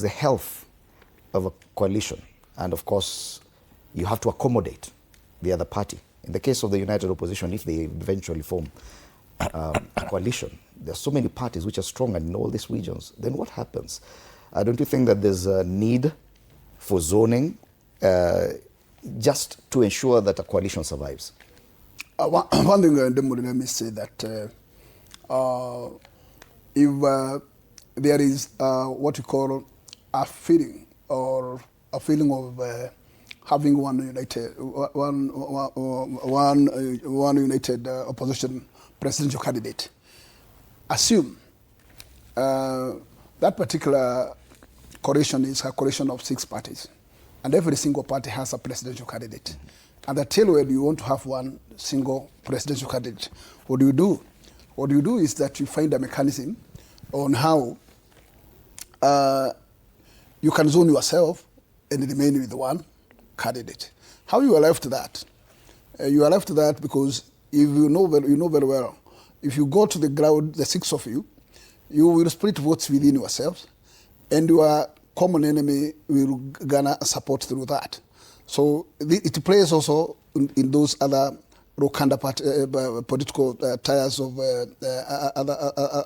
the health of a coalition, and of course, you have to accommodate the other party. In the case of the United Opposition, if they eventually form a coalition, there are so many parties which are strong in all these regions, then what happens? Don't you think that there's a need for zoning just to ensure that a coalition survives? One thing, let me say that if there is what you call a feeling or a feeling of having one united opposition presidential candidate, assume that particular coalition is a coalition of 6 parties, and every single party has a presidential candidate. And until when you want to have one single presidential candidate, what do you do? What you do is that you find a mechanism on how you can zone yourself and remain with one candidate. How you arrive to that? You arrive to that because if you know very well, if you go to the ground, the 6 of you, you will split votes within yourselves, and your common enemy will garner support through that. So it plays also in those other Rokanda political ties of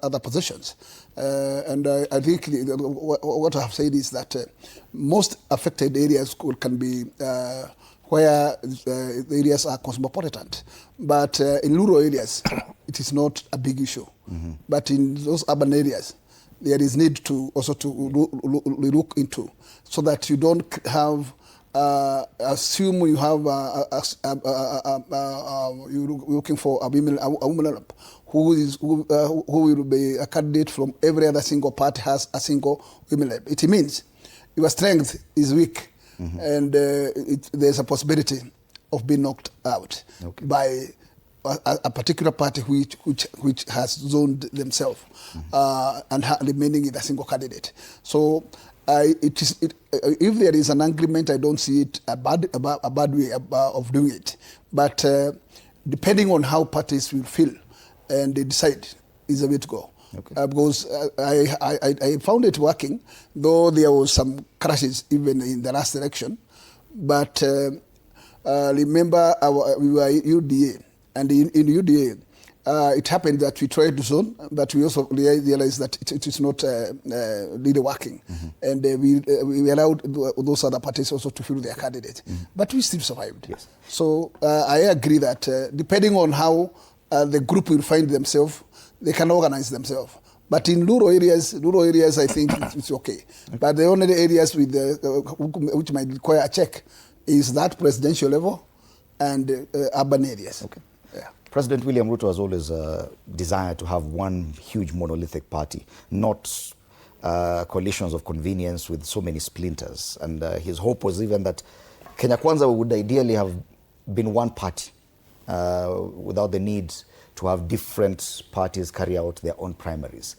other positions. And I think what I have said is that most affected areas can be where the areas are cosmopolitan. But in rural areas, it is not a big issue. Mm-hmm. But in those urban areas, there is need to also to look into, so that you don't have assume you have you're looking for a woman who will be a candidate from every other single party has a single women rep. It means your strength is weak, mm-hmm. and there's a possibility of being knocked out by a particular party which has zoned themselves, mm-hmm. And remaining in a single candidate. So if there is an agreement, I don't see it a bad way of doing it. But depending on how parties will feel and they decide, is the way to go. Okay. Because I found it working, though there was some crashes even in the last election. But remember, we were UDA, and in UDA, it happened that we tried to zone, but we also realized that it is not really working. Mm-hmm. And we allowed those other parties also to fill their candidates. Mm-hmm. But we still survived. Yes. So I agree that depending on how the group will find themselves, they can organize themselves. But in rural areas, I think it's okay. But the only areas with which might require a check is that presidential level and urban areas. Okay. Yeah. President William Ruto has always desired to have one huge monolithic party, not coalitions of convenience with so many splinters. And his hope was even that Kenya Kwanza would ideally have been one party without the need to have different parties carry out their own primaries.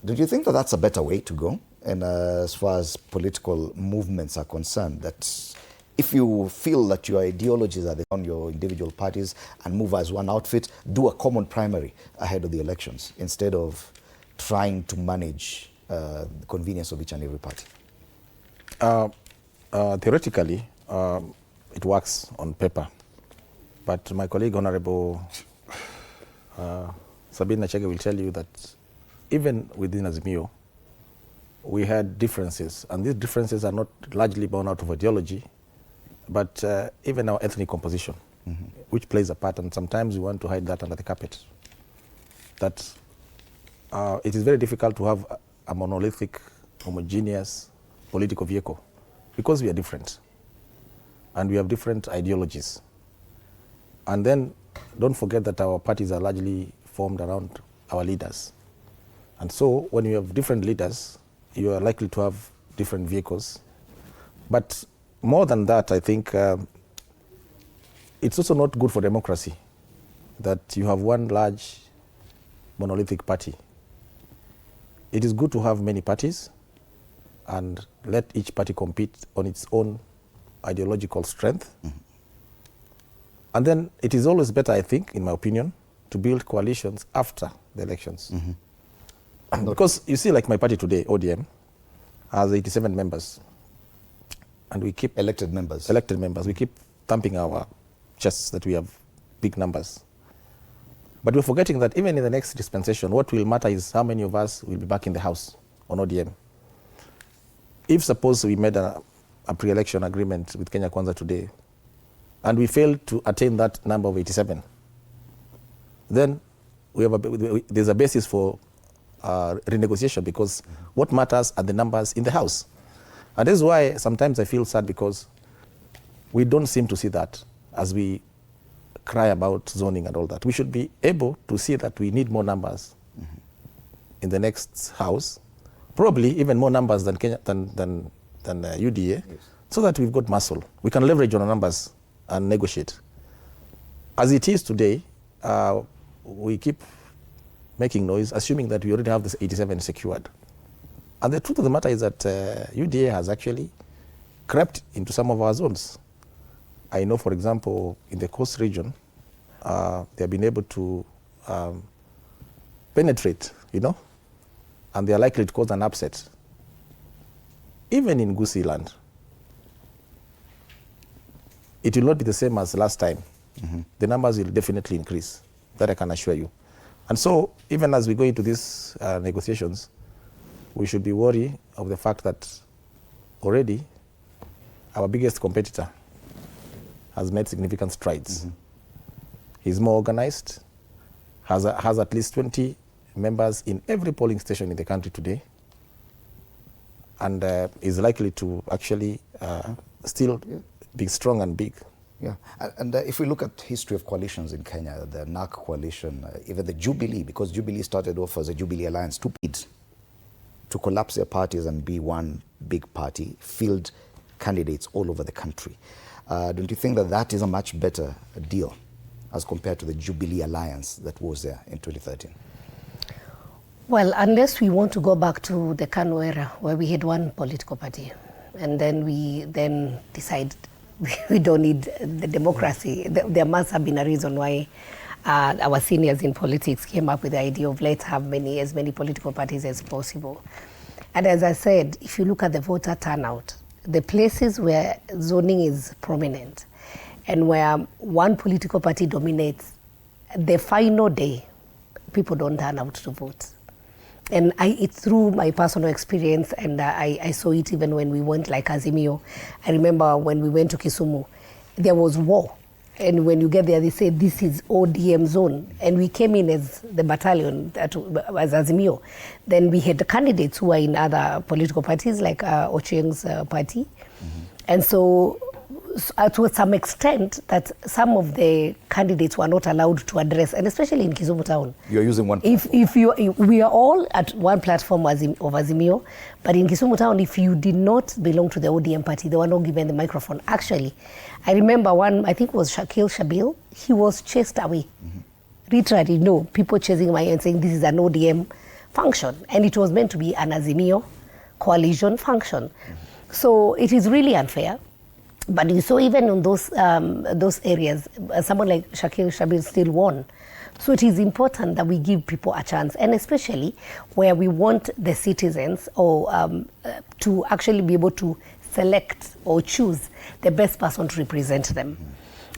Do you think that that's a better way to go? And as far as political movements are concerned, that if you feel that your ideologies are on your individual parties and move as one outfit, do a common primary ahead of the elections instead of trying to manage the convenience of each and every party? Theoretically, it works on paper. But my colleague, Honorable Sabina Chege, will tell you that even within Azimio, we had differences. And these differences are not largely born out of ideology, but even our ethnic composition, mm-hmm. which plays a part, and sometimes we want to hide that under the carpet. That it is very difficult to have a monolithic, homogeneous political vehicle because we are different and we have different ideologies. And then don't forget that our parties are largely formed around our leaders. And so when you have different leaders, you are likely to have different vehicles. But more than that, I think it's also not good for democracy that you have one large monolithic party. It is good to have many parties and let each party compete on its own ideological strength. Mm-hmm. And then it is always better, I think, in my opinion, to build coalitions after the elections. Mm-hmm. Because you see, like my party today, ODM, has 87 members. And we keep... Elected members. Elected members. We keep thumping our chests that we have big numbers. But we're forgetting that even in the next dispensation, what will matter is how many of us will be back in the House on ODM. If suppose we made a pre-election agreement with Kenya Kwanza today, and we fail to attain that number of 87, then there's a basis for renegotiation, because what matters are the numbers in the House. And this is why sometimes I feel sad, because we don't seem to see that as we cry about zoning and all that. We should be able to see that we need more numbers in the next House, probably even more numbers than Kenya, than UDA, yes, so that we've got muscle. We can leverage on our numbers and negotiate. As it is today, we keep making noise, assuming that we already have this 87 secured. And the truth of the matter is that UDA has actually crept into some of our zones. I know, for example, in the coast region, they have been able to penetrate, and they are likely to cause an upset. Even in Gusii land, it will not be the same as last time. The numbers will definitely increase, that I can assure you. And so, even as we go into these negotiations, we should be worried of the fact that already our biggest competitor has made significant strides. He's more organized, has at least 20 members in every polling station in the country today, and is likely to actually still be strong and big. Yeah, and if we look at history of coalitions in Kenya, the NARC coalition, even the Jubilee, because Jubilee started off as a Jubilee Alliance, stupid to collapse their parties and be one big party, field candidates all over the country. Don't you think that that is a much better deal as compared to the Jubilee Alliance that was there in 2013? Well, unless we want to go back to the KANU era, where we had one political party, and then we decided we don't need the democracy. There must have been a reason why our seniors in politics came up with the idea of let's have as many political parties as possible. And as I said, if you look at the voter turnout, the places where zoning is prominent and where one political party dominates, the final day, people don't turn out to vote. And it's through my personal experience, and I saw it even when we went like Azimio. I remember when we went to Kisumu, there was war. And when you get there, they say, this is ODM zone. And we came in as the battalion, as Azimio. Then we had the candidates who were in other political parties, like Ochieng's party. And so to some extent, that some of the candidates were not allowed to address, and especially in Kisumu town. You're using one platform. If we are all at one platform of Azimio, but in Kisumu town, if you did not belong to the ODM party, they were not given the microphone. Actually, I remember one, I think it was Shakil Shabil, he was chased away. Literally, people chasing him and saying this is an ODM function, and it was meant to be an Azimio coalition function. So it is really unfair. But you saw even in those areas, someone like Shakil Shabil still won. So it is important that we give people a chance, and especially where we want the citizens to actually be able to select or choose the best person to represent them.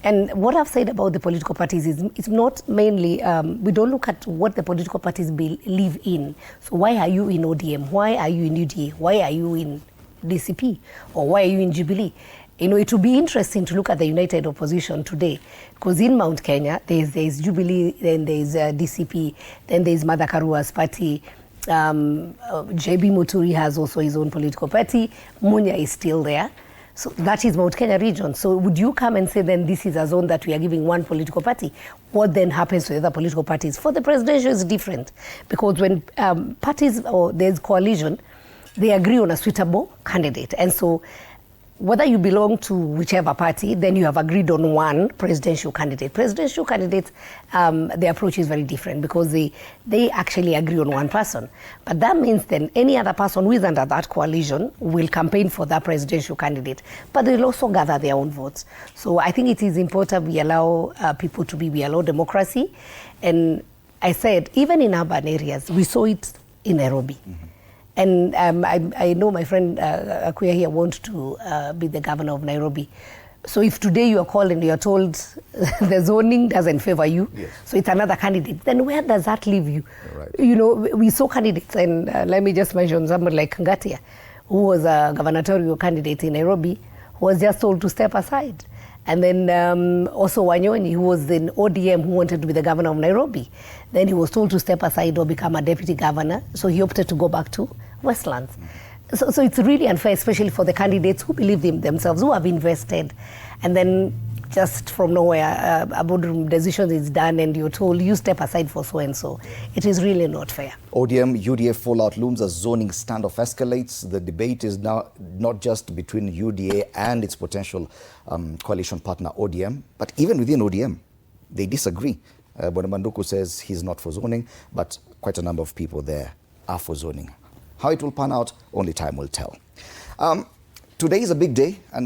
And what I've said about the political parties is it's not mainly, we don't look at what the political parties believe in. So why are you in ODM? Why are you in UDA? Why are you in DCP? Or why are you in Jubilee? It would be interesting to look at the united opposition today, because in Mount Kenya, there's Jubilee, then there's DCP, then there's Martha Karua's party. JB Muturi has also his own political party. Munya is still there. So that is Mount Kenya region. So would you come and say then this is a zone that we are giving one political party? What then happens to the other political parties? For the presidential is different, because when parties or there's coalition, they agree on a suitable candidate. And so whether you belong to whichever party, then you have agreed on one presidential candidate. Presidential candidates, the approach is very different, because they actually agree on one person. But that means then any other person who is under that coalition will campaign for that presidential candidate, but they'll also gather their own votes. So I think it is important we allow people to we allow democracy. And I said, even in urban areas, we saw it in Nairobi. And I know my friend Akuya here wants to be the governor of Nairobi. So if today you are called and you are told the zoning doesn't favor you, yes, so it's another candidate, then where does that leave you? Right. You know, we saw candidates, and let me just mention somebody like Ngatia, who was a gubernatorial candidate in Nairobi, who was just told to step aside. And then also Wanyonyi, who was in ODM, who wanted to be the governor of Nairobi. Then he was told to step aside or become a deputy governor, so he opted to go back to Westlands. So it's really unfair, especially for the candidates who believe in themselves, who have invested, and then just from nowhere, a boardroom decision is done and you're told you step aside for so-and-so. It is really not fair. ODM, UDA fallout looms as zoning standoff escalates. The debate is now not just between UDA and its potential coalition partner ODM, but even within ODM, they disagree. Bonamanduku says he's not for zoning, but quite a number of people there are for zoning. How it will pan out, only time will tell. Today is a big day. And